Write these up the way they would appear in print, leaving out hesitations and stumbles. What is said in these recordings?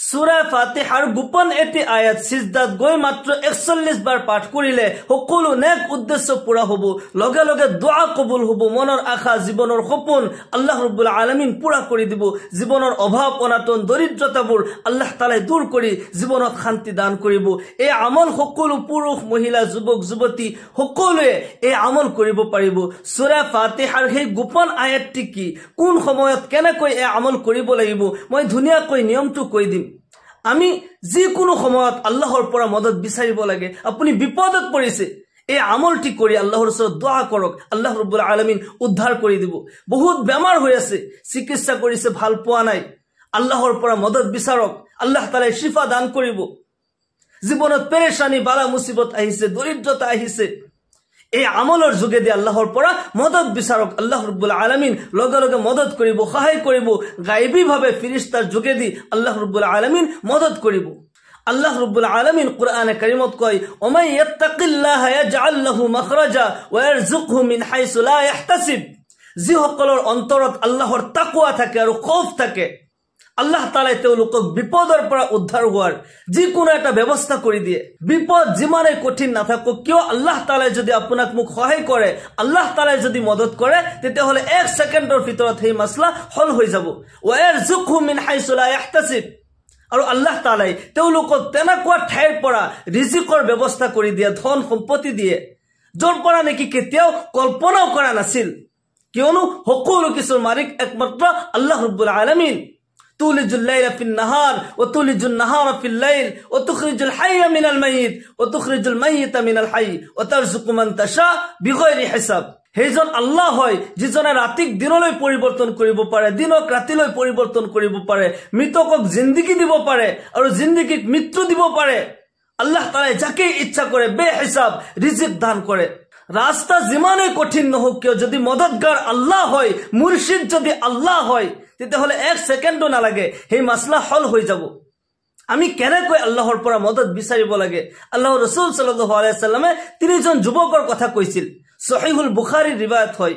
সূৰা ফাতিহাৰ গোপন এটি আয়াত সিজদাত গৈ মাত্ৰ 41 বাৰ পাঠ কৰিলে সকলো নেক উদ্দেশ্য পুৰা হ'ব, লগে লগে দোয়া কবুল হ'ব, মনৰ আশা জীৱনৰ সপোন আল্লাহ ৰাব্বুল আলামিন পুৰা কৰি দিব, জীৱনৰ অভাৱ অনাটন দৰিদ্ৰতাবোৰ আল্লাহ তাআলাই দূৰ কৰি জীৱনত শান্তি দান কৰিব। এই আমল সকলো পুৰুষ মহিলা যুৱক যুৱতী সকলোৱে এই আমল কৰিব পাৰিব। সূৰা ফাতিহাৰ সেই গোপন আয়াতটি কি, কোন সময়ত কেনেকৈ এই আমল কৰিব লাগিব, মই ধুনীয়াকৈ নিয়মটো কৈ দিম। আমি যিকোনো সময়ত আল্লাহৰ পৰা মদত বিচাৰিব লাগে। আপুনি বিপদত পৰিছে, এই আমলটি কৰি আল্লাহৰ ওচৰত দোয়া কৰক, আল্লাহ ৰাব্বুল আলামিন উদ্ধাৰ কৰি দিব। বহুত বেমাৰ হৈ আছে, চিকিৎসা কৰিছে ভাল পোৱা নাই, আল্লাহৰ পৰা মদত বিচাৰক, আল্লাহ তাআলাই শিফা দান কৰিব। জীৱনত পেৰেশানি বালা মুসিবত আহিছে, দৰিদ্ৰতা আহিছে, এই আমলৰ যোগেদি আল্লাহৰ পৰা মদত বিচাৰক, আল্লাহ ৰাব্বুল আলামিন লগে লগে মদত কৰিব, সহায় কৰিব। গায়বী ভাবে ফেৰেশতাৰ যোগেদি আল্লাহ ৰাব্বুল আলামিন মদত কৰিব। আল্লাহ রাব্বুল আলামিন কুরআনে কারীমত কয়, ওমাই ইয়াত্তাকিল্লাহা ইয়াজআল লাহু মাখরাজা ওয়া ইয়ারযুকহু মিন হাইসু লা ইয়াহতাসিব। যিসকলৰ অন্তৰত আল্লাহৰ তাকওয়া থাকে আৰু খৌফ থাকে, আল্লাহ তাআলাই তেওঁলোকক বিপদৰ পৰা উদ্ধাৰ হোৱাৰ যিকোনো এটা ব্যৱস্থা কৰি দিয়ে। বিপদ যিমানে কঠিন নাথাকক কিয়, আল্লাহ তাআলাই যদি আপোনাক মোক সহায় কৰে, আল্লাহ তাআলাই যদি মদত কৰে, তেতিয়াহ'লে 1 সেকেন্ডৰ ভিতৰত সেই মাসলা হল হৈ যাব। ওয়া ইয়াৰযুকহু মিন হাইসু লা ইয়াহতাসিব। আৰু আল্লাহ তাআলাই তেওঁলোকক তেনেকুৱা ঠাইৰ পৰা ৰিজিকৰ ব্যৱস্থা কৰি দিয়ে, ধন সম্পত্তি দিয়ে, যৰ পৰা নেকি কেতিয়াও কল্পনাও কৰা নাছিল। কিয়নো সকলো কিছুৰ মালিক একমাত্ৰ আল্লাহ ৰাব্বুল আলামিন। تولج الليل في النهار وتولج النهار في الليل وتخرج الحي من الميت وتخرج الميت من الحي وترزق من تشاء بغير حساب। হেজন আল্লাহ হয় যিজনে ৰাতিক দিনলৈ পৰিৱৰ্তন কৰিব পাৰে, দিনক ৰাতিলৈ পৰিৱৰ্তন কৰিব পাৰে, মৃতকক জিন্দেগী দিব পাৰে আৰু জিন্দেগীক মৃত্যু দিব পাৰে। আল্লাহ তাআলাই যাকে ইচ্ছা কৰে বেহিসাব ৰিজিক দান কৰে। ৰাস্তা যিমানে কঠিন নহওক কিয়, যদি মদতগাৰ আল্লাহ হয়, মুর্শিদ যদি আল্লাহ হয়, তেতিয়াহ'লে 1 সেকেন্ডও নালাগে, সেই মাসলা হল হৈ যাব। আমি কেনেকৈ আল্লাহৰ পৰা মদত বিচাৰিব লাগে, আল্লাহৰ ৰাসূল সাল্লাল্লাহু আলাইহি ওয়াসাল্লামে 3জন যুৱকৰ কথা কৈছিল। সহিহুল বুখাৰীৰ রিওয়ায়াত হয়,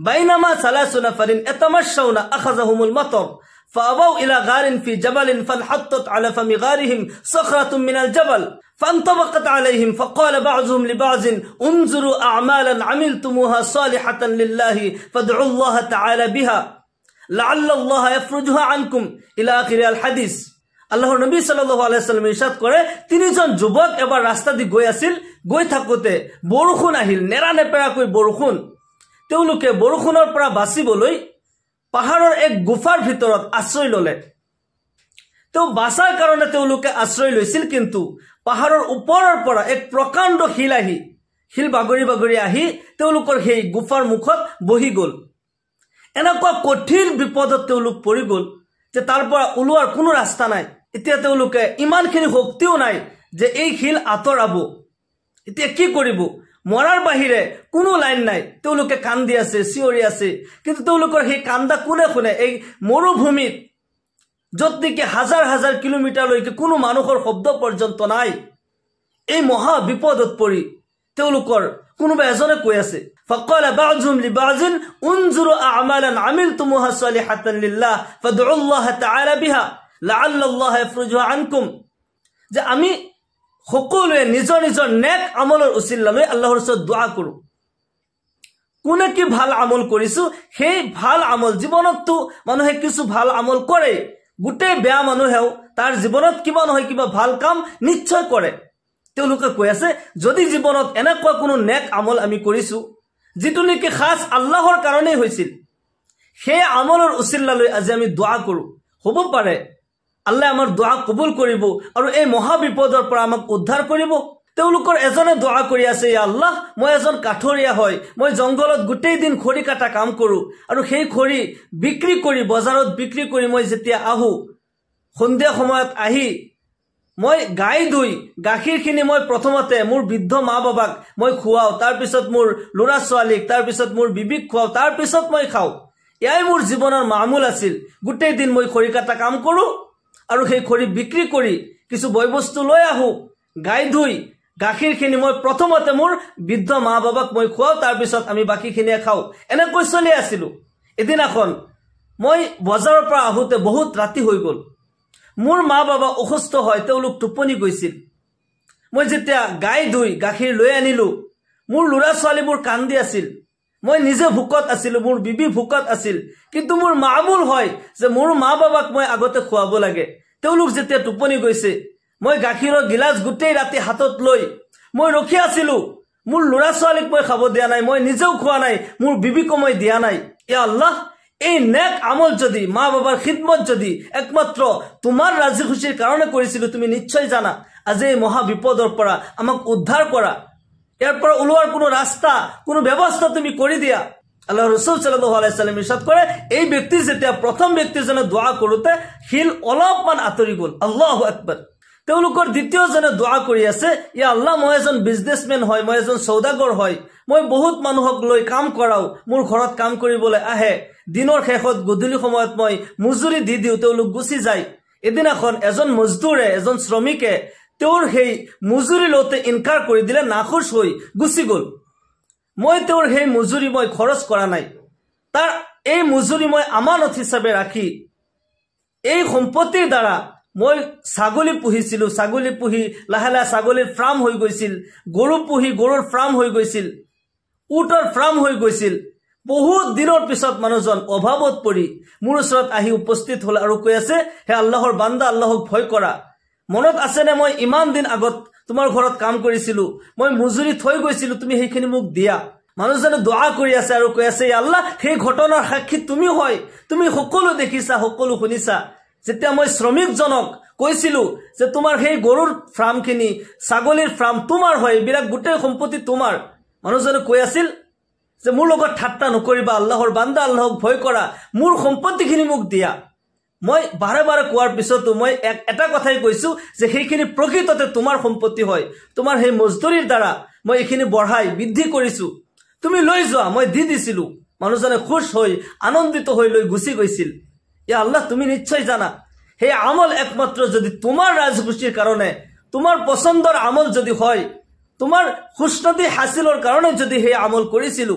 বাইনামা সালাসু নাফারিন ইয়াতামাশাউনা আখাযাহুমুল মাতার فأبوا إلى غار في جبل فانحطت على فم غارهم صخرة من الجبل فانطبقت عليهم فقال بعضهم لبعض انظروا أعمالا عملتموها صالحة لله فادعوا الله تعالى بها لعل الله يفرجها عنكم إلى آخر الحديث। আল্লাহর নবী সাল্লাল্লাহু আলাইহি ওয়াসাল্লাম ইরশাদ করে, 3জন যুবক এবাৰ ৰাস্তা দি গৈ আছিল, গৈ থাকোতে বৰষুণ আহিল, নেৰানেপেৰাকৈ বৰষুণ। তেওঁলোকে বৰষুণৰ পৰা বাচিবলৈ পাহাৰৰ এক গুফাৰ ভিতৰত আশ্ৰয় ললে। তেওঁ বাছাৰ কাৰণে তেওঁলোকে আশ্ৰয় লৈছিল, কিন্তু পাহাৰৰ ওপৰৰ পৰা এক প্ৰকাণ্ড শিল বাগৰি বাগৰি আহি তেওঁলোকৰ সেই গুফাৰ মুখত বহি গ'ল। এনেকুৱা কঠিন বিপদত তেওঁলোক পৰি গ'ল যে তাৰ পৰা ওলোৱাৰ কোনো ৰাস্তা নাই। এতিয়া তেওঁলোকে ইমানখিনি শক্তিও নাই যে এই শিল আঁতৰাব। এতিয়া কি কৰিব, মৰাৰ বাহিৰে কোনো লাইন নাই। তেওঁলোকে কান্দি আছে, চিঞৰি আছে, কিন্তু তেওঁলোকৰ সেই কান্দা কোনে শুনে? এই মৰুভূমিত য'ত নেকি হাজাৰ হাজাৰ কিলোমিটাৰলৈকে কোনো মানুহৰ শব্দ পৰ্যন্ত নাই, এই মহা বিপদত পৰি তেওঁলোকৰ কোনোবা এজনে কৈ আছে, فقال بعضهم لبعض انظروا اعمالا عملتموها صالحة لله فادعوا الله تعالى بها لعل الله يفرجها عنكم। যে আমি সকলোৱে নিজৰ নিজৰ নেক আমলৰ উচিলা লৈ আল্লাহৰ ওচৰত দোয়া কৰো। কোনে কি ভাল আমল কৰিছো, সেই ভাল আমল জীৱনততো মানুহে কিছু ভাল আমল কৰে, গোটেই বেয়া মানুহেও তাৰ জীৱনত কিবা নহয় কিবা ভাল কাম নিশ্চয় কৰে। তেওঁলোকে কৈ আছে, যদি জীৱনত এনেকুৱা কোনো নেক আমল আমি কৰিছো যিটো নেকি খাস আল্লাহৰ কাৰণেই হৈছিল, সেই আমলৰ উচিলা লৈ আজি আমি দোয়া কৰো, হ'ব পাৰে আল্লাহ আমাৰ দোয়া কবুল কৰিব আৰু এই মহা বিপদৰ পৰা আমাক উদ্ধাৰ কৰিব। তেওঁলোকৰ এজনে দোয়া কৰি আছে, ইয়া আল্লাহ, মই এজন কাঠৰীয়া হয়, মই জংগলত গোটেই দিন খৰি কাটা কাম কৰো আৰু সেই খৰি বিক্ৰী কৰি বজাৰত বিক্ৰী কৰি মই যেতিয়া আহো, সন্ধিয়া সময়ত আহি মই গাই ধুই গাখীৰখিনি মই প্ৰথমতে মোৰ বৃদ্ধ মা বাবাক মই খুৱাও, তাৰ পিছত মোৰ ল'ৰা ছোৱালীক, তাৰ পিছত মোৰ বিবিক খুৱাও, তাৰ পিছত মই খাওঁ। এয়াই মোৰ জীৱনৰ মামুল আছিল। গোটেই দিন মই খৰি কাটা কাম কৰো আৰু সেই খৰি বিক্ৰী কৰি কিছু বয় বস্তু লৈ আহো, গাই ধুই গাখীৰখিনি মই প্ৰথমতে মোৰ বৃদ্ধ মা বাবাক মই খুৱাও, তাৰ পিছত আমি বাকীখিনিয়ে খাওঁ। এনেকৈ চলি আছিলো। এদিনাখন মই বজাৰৰ পৰা আহোতে বহুত ৰাতি হৈ গ'ল। মোৰ মা বাবা অসুস্থ হয় তেওঁলোক টোপনি গৈছিল মই যেতিয়া গাই ধুই গাখীৰ লৈ আনিলো মোৰ লৰা ছোৱালীবোৰ কান্দি আছিল মই নিজে ভুকত আছিল মোৰ বিবি ভুকত আছিল কিন্তু মোৰ মামুল হয় যে মোৰ মা বাবাক মই আগতে খুৱাব লাগে তেওঁলোক যেতিয়া টোপনি গৈছে মই গাখীৰৰ গিলাস গুটেই ৰাতি হাতত লৈ মই ৰখি আছিলো মোৰ লৰা ছোৱালীক মই খাব দিয়া নাই মই নিজেও খোৱা নাই মোৰ বিবিক মই দিয়া নাই ইয়া আল্লাহ এই নেক আমল যদি মা বাবার খিদমত যদি একমাত্র তোমার রাজি খুশির কারণে করেছিল তুমি নিশ্চয় জানা আজি এই মহা বিপদৰ পৰা আমাক উদ্ধাৰ কৰা ইয়াৰ পৰা উলোৱাৰ কোনো ৰাস্তা কোনো ব্যবস্থা তুমি কৰি দিয়া আল্লাহ ৰাসূল সাল্লাল্লাহু আলাইহি সাল্লাম ইৰশাদ কৰে এই ব্যক্তি যেতিয়া প্ৰথম ব্যক্তিজনে দোয়া কৰোতে হিল অলপমান আতৰি গল আল্লাহু আকবাৰ তেওঁলোকৰ দ্বিতীয়জনে দোয়া কৰি আছে ইয়া আল্লাহ মই এজন বিজনেসম্যান হয় মই এজন সৌদাগৰ হয় মই বহুত মানুহক লৈ কাম কৰাও মোৰ ঘৰত কাম কৰিবলৈ আহে দিনৰ শেষত গধূলি সময়ত মই মজুৰি দি দিও তেওঁলোক গুছি যায় এদিনাখন এজন মজদুৰে এজন শ্ৰমিকে তেওঁৰ সেই মজুৰি লতে ইনকাৰ কৰি দিলে নাখুশ হৈ গুছি গল মই তেওঁৰ সেই মজুৰি মই খৰচ কৰা নাই তাৰ এই মজুৰি মই আমানত হিচাপে ৰাখি এই সম্পত্তিৰ দ্বাৰা মই ছাগলী পুহিছিলো ছাগলী পুহি লাহে লাহে ছাগলীৰ ফাৰ্ম হৈ গৈছিল গৰু পুহি গৰুৰ ফাৰ্ম হৈ গৈছিল উটৰ ফাৰ্ম হৈ গৈছিল বহুত দিনৰ পিছত মানুহজন অভাৱত পৰি মোৰ ওচৰত আহি উপস্থিত হল আৰু কৈ আছে হে আল্লাহৰ বান্দা আল্লাহক ভয় কৰা মনত আছে নে মই ইমান দিন আগত তোমাৰ ঘৰত কাম কৰিছিলো মই মজুৰি থৈ গৈছিলো তুমি সেইখিনি মোক দিয়া মানুহজনে দোয়া কৰি আছে আৰু কৈ আছে আল্লাহ সেই ঘটনাৰ সাক্ষী তুমি হয় তুমি সকলো দেখিছা সকলো শুনিছা যেতিয়া মই শ্ৰমিকজনক কৈছিলো যে তোমাৰ সেই গৰুৰ ফাৰ্মখিনি ছাগলীৰ ফাৰ্ম তোমাৰ হয় বিৰাট গোটেই সম্পত্তি তোমাৰ মানুহজনে কৈ আছিল যে মোৰ লগত ঠাট্টা নকৰিবা আল্লাহৰ বান্দা আল্লাহক ভয় কৰা মোৰ সম্পত্তিখিনি মোক দিয়া মই বাৰে বাৰে কোৱাৰ পিছতো মই এটা কথাই কৈছো যে সেইখিনি প্ৰকৃততে তোমাৰ সম্পত্তি হয় তোমাৰ সেই মজদুৰিৰ দ্বাৰা মই এইখিনি বঢ়াই বৃদ্ধি কৰিছো তুমি লৈ যোৱা মই দি দিছিলো মানুহজনে খুশ হৈ আনন্দিত হৈ লৈ গুছি গৈছিল ইয়া আল্লাহ তুমি নিশ্চয় জানা সেই আমল একমাত্র যদি তোমার রাজখুশির কারণে তোমার পছন্দর আমল যদি হয় তোমার খুশনতি হাসিলৰ কাৰণে যদি সেই আমল কৰিছিলো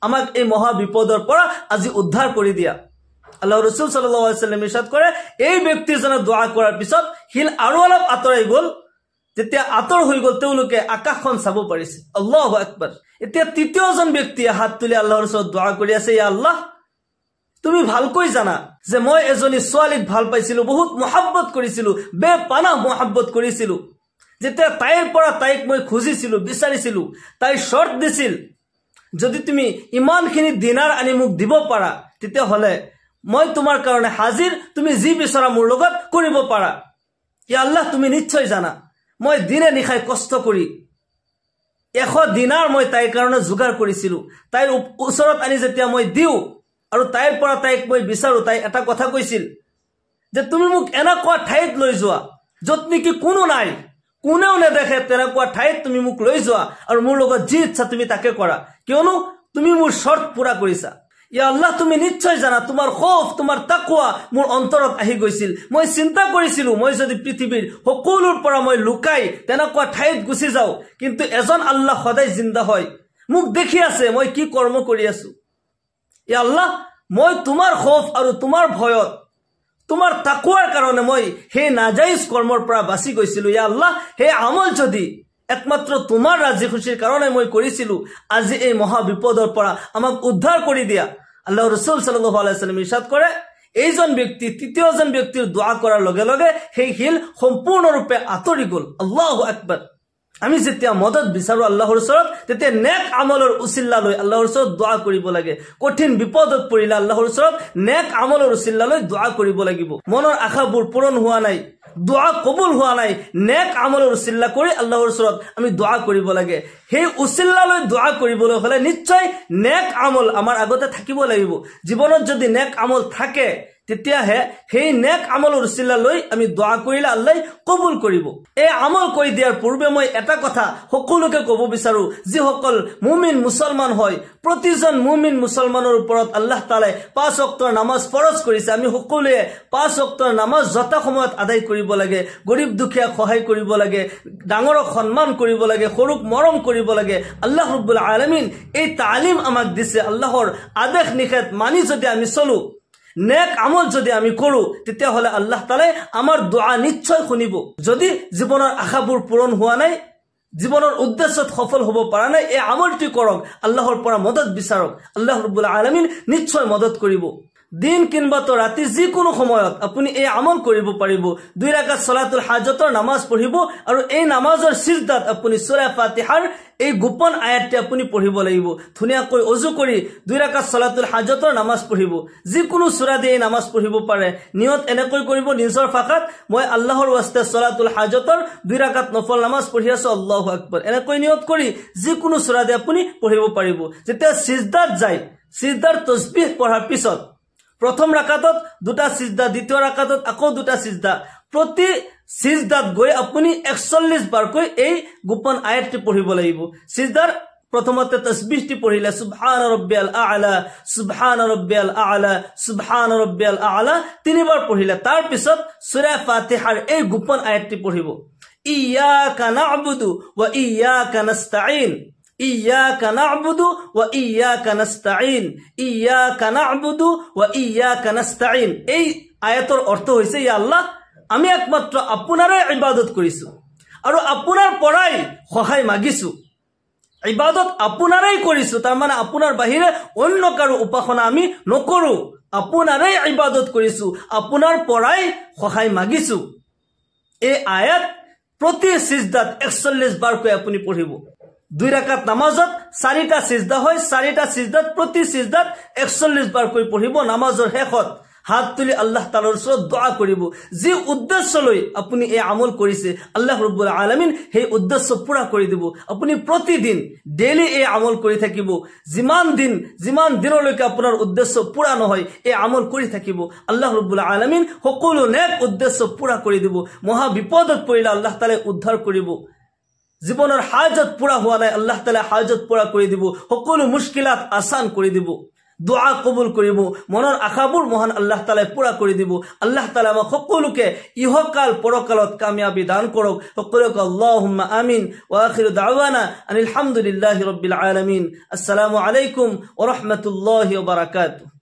আমাক এই মহা বিপদৰ পৰা আজি উদ্ধাৰ কৰি দিয়া আল্লাহ ৰাসূল সাল্লাল্লাহু আলাইহি ওয়াসাল্লাম ইৰশাদ কৰে এই ব্যক্তিজনে দোয়া কৰাৰ পিছত হিল আৰু অলপ আতৰাই গল যেতিয়া আতৰ হৈ গল তেওঁলোকে আকাশখন চাব পাৰিছে আল্লাহু আকবাৰ এতিয়া তৃতীয়জন ব্যক্তিয়ে হাত তুলি আল্লাহৰ ওচৰত দোয়া কৰি আছে ইয়া আল্লাহ তুমি ভালকৈ জানা যে মই এজনী ছোৱালীক ভাল পাইছিলো বহুত মহব্বত কৰিছিলো বেপানা মহব্বত কৰিছিলো যেতিয়া তাইৰ পৰা তাইক মই খুজিছিলো বিচাৰিছিলো তাই শৰ্ত দিছিল যদি তুমি ইমানখিনি দিনাৰ আনি মোক দিব পাৰা তেতিয়া হলে মই তোমাৰ কাৰণে হাজিৰ তুমি যি বিচৰা মোৰ লগত কৰিব পাৰা ইয়া আল্লাহ তুমি নিশ্চয় জানা মই দিনে নিখাই কষ্ট কৰি 100 দিনাৰ মই তাইৰ কাৰণে যোগাৰ কৰিছিলো তাইৰ ওচৰত আনি যেতিয়া মই দিও আৰু তাইৰ পৰা তাইক মই বিচাৰো তাই এটা কথা কৈছিল যে তুমি মোক এনেকুৱা ঠাইত লৈ যোৱা যত নেকি কোনো নাই কোনেও নেদেখে তেনেকুৱা ঠাইত তুমি মোক লৈ যোৱা আৰু মোৰ লগত যি ইচ্ছা তুমি তাকে কৰা কিয়নো তুমি মোৰ শৰ্ত পুৰা কৰিছা ইয়া আল্লাহ তুমি নিশ্চয় জানা তোমাৰ খৌফ তোমাৰ তাকওয়া মোৰ অন্তৰত আহি গৈছিল মই চিন্তা কৰিছিলো মই যদি পৃথিৱীৰ সকলোৰ পৰা মই লুকাই তেনেকুৱা ঠাইত গুছি যাও কিন্তু এজন আল্লাহ সদায় জিন্দা হয় মোক দেখি আছে মই কি কৰ্ম কৰি আছো ইয়া আল্লাহ মই তোমাৰ খৌফ আৰু তোমাৰ ভয়ত তোমাৰ তাকওয়াৰ কাৰণে মই সেই নাজাইজ কৰ্মৰ পৰা বাচি গৈছিলো ইয়া আল্লাহ হে আমল যদি একমাত্ৰ তোমাৰ ৰাজি খুশিৰ কাৰণে মই কৰিছিলো আজি এই মহা বিপদৰ পৰা আমাক উদ্ধাৰ কৰি দিয়া আল্লাহ ৰাসূল সাল্লাল্লাহু আলাইহি ওয়াসাল্লাম ইৰশাদ কৰে এইজন ব্যক্তি তৃতীয়জন ব্যক্তিৰ দোয়া কৰাৰ লগে লগে সেই হিল সম্পূৰ্ণৰূপে আতৰি গল আল্লাহু আকবাৰ আমি যেতিয়া মদত বিচাৰো আল্লাহৰ ওচৰত তেতিয়া নেক আমলৰ উছিলা লৈ আল্লাহৰ ওচৰত দোয়া কৰিব লাগে কঠিন বিপদত পৰিলে আল্লাহৰ ওচৰত নেক আমলৰ উছিলা লৈ দোয়া কৰিব লাগিব মনৰ আশাবোৰ পূৰণ হোৱা নাই দোয়া কবুল হোৱা নাই নেক আমলৰ উছিলা কৰি আল্লাহৰ ওচৰত আমি দোয়া কৰিব লাগে সেই উছিলা লৈ দোয়া কৰিবলৈ হলে নিশ্চয় নেক আমল আমাৰ আগতে থাকিব লাগিব জীৱনত যদি নেক আমল থাকে তেতিয়াহে সেই নেক আমলৰ উছিলা লৈ আমি দোয়া কৰিলে আল্লাহ কবুল কৰিব এই আমল কৈ দিয়াৰ পূৰ্বে মই এটা কথা সকলোকে ক'ব বিচাৰো যিসকল মুমিন মুছলমান হয় প্ৰতিজন মুমিন মুছলমানৰ ওপৰত আল্লাহ তাআলাই 5 ওয়াক্তৰ নামাজ ফৰজ কৰিছে আমি সকলোৱে 5 ওয়াক্তৰ নামাজ যথা সময়ত আদায় কৰিব লাগে গৰীব দুখীয়া সহায় কৰিব লাগে ডাঙৰক সন্মান কৰিব লাগে সৰুক মৰম কৰিব লাগে আল্লাহ ৰাব্বুল আলামিন এই তালিম আমাক দিছে আল্লাহৰ আদেশ নিষেধ মানি যদি আমি চলো নেক আমল যদি আমি কৰো তেতিয়া হলে আল্লাহ তাআলাই আমাৰ দোয়া নিশ্চয় শুনিব যদি জীৱনৰ আশাবোৰ পূৰণ হোৱা নাই জীবনেৰ উদ্দেশ্যত সফল হব পাৰা নাই এই আমলটি কৰক আল্লাহৰ পৰা মদত বিচাৰক আল্লাহ ৰাব্বুল আলামিন নিশ্চয় মদত কৰিব দিন কিংবা তো ৰাতি যিকোনো সময়ত আপুনি এই আমল কৰিব পাৰিব 2 ৰাকাত সালাতুল হাজতৰ নামাজ পঢ়িব আৰু এই নামাজৰ সিজদাত আপুনি সূৰা ফাতিহাৰ এই গোপন আয়াতটি আপুনি পঢ়িব লাগিব ধুনিয়াকৈ ওযু কৰি 2 ৰাকাত সালাতুল হাজতৰ নামাজ পঢ়িব যিকোনো সূৰা দিয়ে এই নামাজ পঢ়িব পাৰে নিয়ত এনেকৈ কৰিব নিজৰ ফাকাত মই আল্লাহৰ ওয়াস্তে সালাতুল হাজতৰ 2 ৰাকাত নফল নামাজ পঢ়ি আছো আল্লাহু আকবাৰ এনেকৈ নিয়ত কৰি যিকোনো সূৰা দিয়ে আপুনি পঢ়িব পাৰিব যেতিয়া সিজদাত যায় সিজদাৰ তাসবিহ পঢ়াৰ পিছত প্ৰথম ৰাকাতত দুটা সিজদা দ্বিতীয় ৰাকাতত আকো দুটা সিজদা প্ৰতি সিজদাত গৈ আপুনি 41 বাৰকৈ এই গোপন আয়াতটি পঢ়িব লাগিব সিজদাৰ প্ৰথমতে তাসবিহটি পঢ়িলে সুবহান ৰাব্বিয়াল আ'লা সুবহান ৰাব্বিয়াল আ'লা সুবহান ৰাব্বিয়াল আ'লা তিনিবাৰ পঢ়িলে তাৰ পিছত সূৰা ফাতিহাৰ এই গোপন আয়াতটি পঢ়িব ইয়্যাকা না'বুদু ওয়া ইয়্যাকা নাস্তাঈন ইয়্যাকা না'বুদু ওয়া ইয়্যাকা নাস্তাঈন ইয়্যাকা না'বুদু ওয়া ইয়্যাকা নাস্তাঈন এই আয়াতৰ অৰ্থ হৈছে ইয়া আল্লাহ আমি একমাত্ৰ আপোনাৰে ইবাদত কৰিছো আৰু আপোনাৰ পৰাই সহায় মাগিছো ইবাদত আপোনাৰেই কৰিছো তাৰ মানে আপোনাৰ বাহিৰে অন্য কাৰো উপাসনা আমি নকৰো আপোনাৰেই ইবাদত কৰিছো আপোনাৰ পৰাই সহায় মাগিছো এই আয়াত প্ৰতি সিজদাত 41 বাৰকৈ আপুনি পঢ়িব 2 ৰাকাত নামাজত 4টা সিজদা হয় 4টা সিজদাত প্ৰতি সিজদাত 41 বাৰকৈ পঢ়িব নামাজৰ শেষত হাত তুলি আল্লাহ তাআলাৰ ওচৰত দোয়া কৰিব যি উদ্দেশ্য লৈ আপুনি এই আমল কৰিছে আল্লাহ ৰাব্বুল আলামিন সেই উদ্দেশ্য পুৰা কৰি দিব আপুনি প্ৰতিদিন ডেইলি এই আমল কৰি থাকিব যিমান দিনলৈকে আপোনাৰ উদ্দেশ্য পুৰা নহয় এই আমল কৰি থাকিব আল্লাহ ৰাব্বুল আলামিন সকলো নেক উদ্দেশ্য পুৰা কৰি দিব মহা বিপদত পৰিলে আল্লাহ তাআলাই উদ্ধাৰ কৰিব জীবনেৰ হাজত পুৰা হওয়া নাই আল্লাহ তাআলা হাজত পুৰা কৰে দিব সকলো মুশকিলাত আসান কৰে দিব দোয়া কবুল কৰিব মনৰ আশাবোৰ মহান আল্লাহ তাআলাই পুৰা কৰে দিব আল্লাহ তাআলা আমাক সকলোকে ইহকাল পৰকালত কামিয়াবি দান কৰক সকলোকে আল্লাহুম্মা আমিন ওয়া আখিৰু দাওয়ানা আনিল হামদুলিল্লাহি ৰাব্বিল আলামিন আসসালামু আলাইকুম ওয়া ৰাহমাতুল্লাহি ওয়া বাৰাকাতুহু